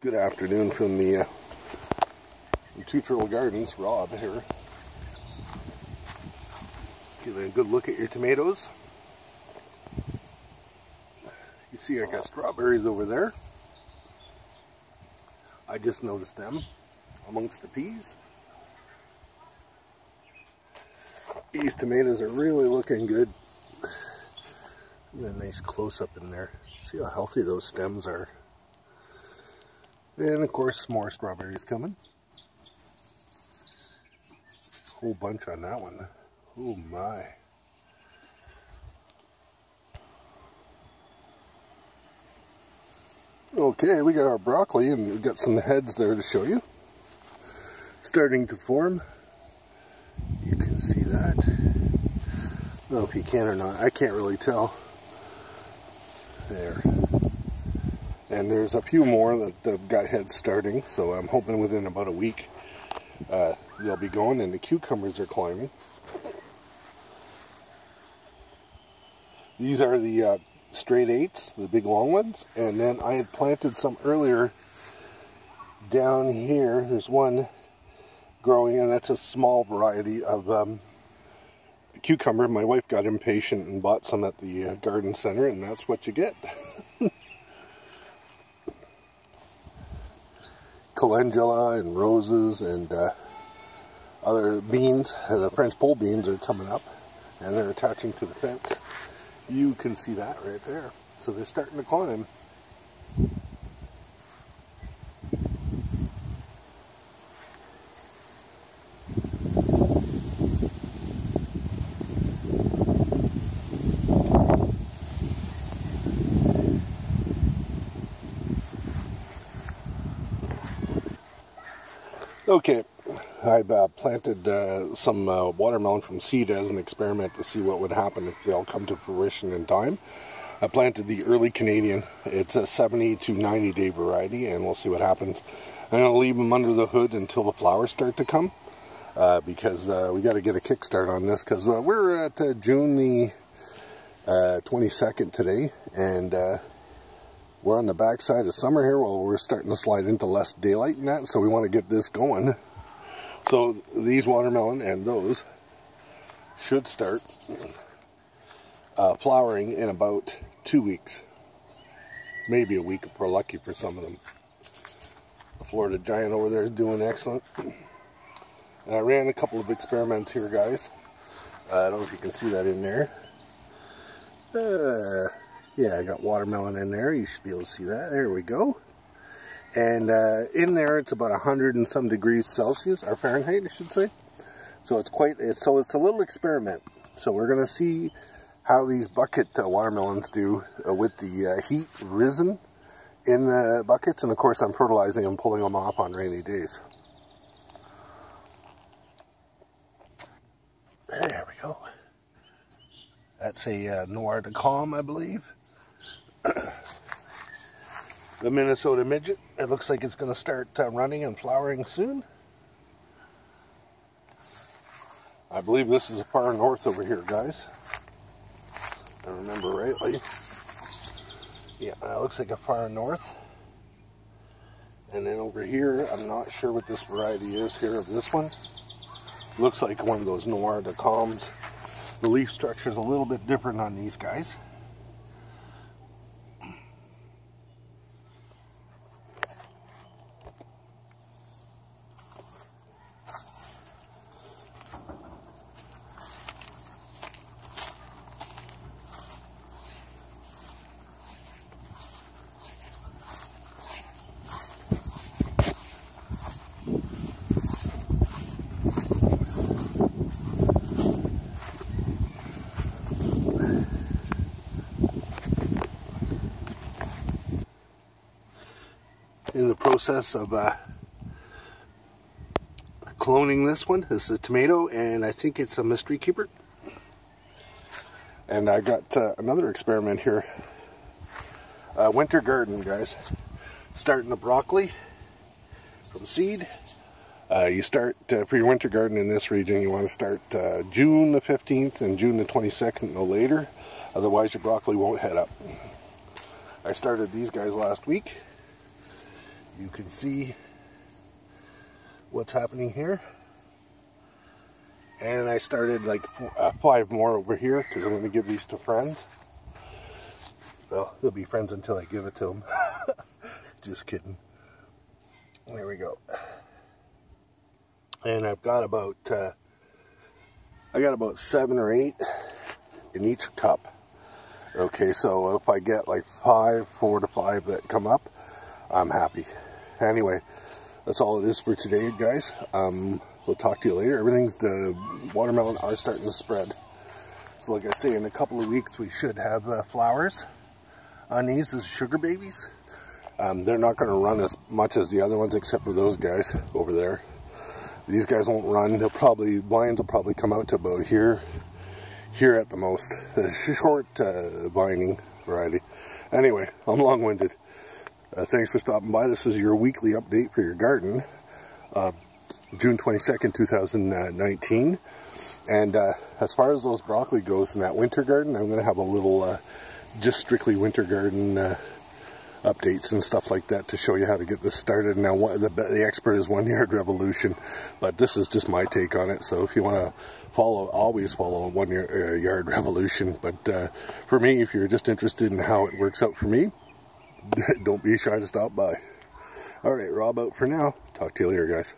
Good afternoon from the Two Turtle Gardens. Rob here. Giving a good look at your tomatoes. You see I got strawberries over there. I just noticed them amongst the peas. These tomatoes are really looking good. Get a nice close-up in there. See how healthy those stems are. And of course, more strawberries coming. Whole bunch on that one. Oh my. Okay, we got our broccoli and we've got some heads there to show you. Starting to form. You can see that. I don't know if you can or not. I can't really tell. There. And there's a few more that have got heads starting, so I'm hoping within about a week they'll be going, and the cucumbers are climbing. These are the straight eights, the big long ones, and then I had planted some earlier down here. There's one growing, and that's a small variety of cucumber. My wife got impatient and bought some at the garden center, and that's what you get. Calendula and roses and other beans. The French pole beans are coming up, and they're attaching to the fence. You can see that right there. So they're starting to climb. Okay, I've planted some watermelon from seed as an experiment to see what would happen if they all come to fruition in time. I planted the early Canadian. It's a 70 to 90 day variety, and we'll see what happens. I'm going to leave them under the hood until the flowers start to come, because we got to get a kickstart on this, because we're at June the 22nd today, and we're on the backside of summer here. Well, we're starting to slide into less daylight and that, so we want to get this going. So these watermelon and those should start flowering in about 2 weeks. Maybe a week if we're lucky for some of them. The Florida Giant over there is doing excellent. And I ran a couple of experiments here, guys. I don't know if you can see that in there. Yeah, I got watermelon in there. You should be able to see that. There we go. And in there, it's about 100 and some degrees Celsius, or Fahrenheit, I should say. So it's a little experiment. So we're going to see how these bucket watermelons do with the heat risen in the buckets. And of course, I'm fertilizing and pulling them off on rainy days. There we go. That's a Noir de Calm, I believe. The Minnesota Midget. It looks like it's going to start running and flowering soon. I believe this is a far north over here, guys. If I remember rightly. Yeah, that looks like a far north. And then over here, I'm not sure what this variety is here of this one. Looks like one of those Noir de Calms. The leaf structure is a little bit different on these guys. In the process of cloning this one. This is a tomato, and I think it's a mystery keeper. And I got another experiment here. Winter garden, guys. Starting the broccoli from seed. You start for your winter garden in this region, you want to start June the 15th and June the 22nd, no later. Otherwise your broccoli won't head up. I started these guys last week. you can see what's happening here. And I started like 5 more over here because I'm going to give these to friends. Well, they'll be friends until I give it to them. Just kidding. There we go. And I've got about 7 or 8 in each cup. Okay, so if I get like 4 to 5 that come up, I'm happy. Anyway, that's all it is for today, guys. We'll talk to you later. The watermelon are starting to spread. So like I say, in a couple of weeks we should have flowers on these as sugar babies. They're not going to run as much as the other ones, except for those guys over there. These guys won't run. Vines will probably come out to about here at the most. A short vining variety. Anyway, I'm long-winded. Thanks for stopping by. This is your weekly update for your garden. June 22nd, 2019. And as far as those broccoli goes in that winter garden, I'm going to have a little just strictly winter garden updates and stuff like that to show you how to get this started. Now the expert is One Yard Revolution, but this is just my take on it. So if you want to always follow One Yard Revolution. But for me, if you're just interested in how it works out for me, don't be shy to stop by. Alright, Rob out for now. Talk to you later, guys.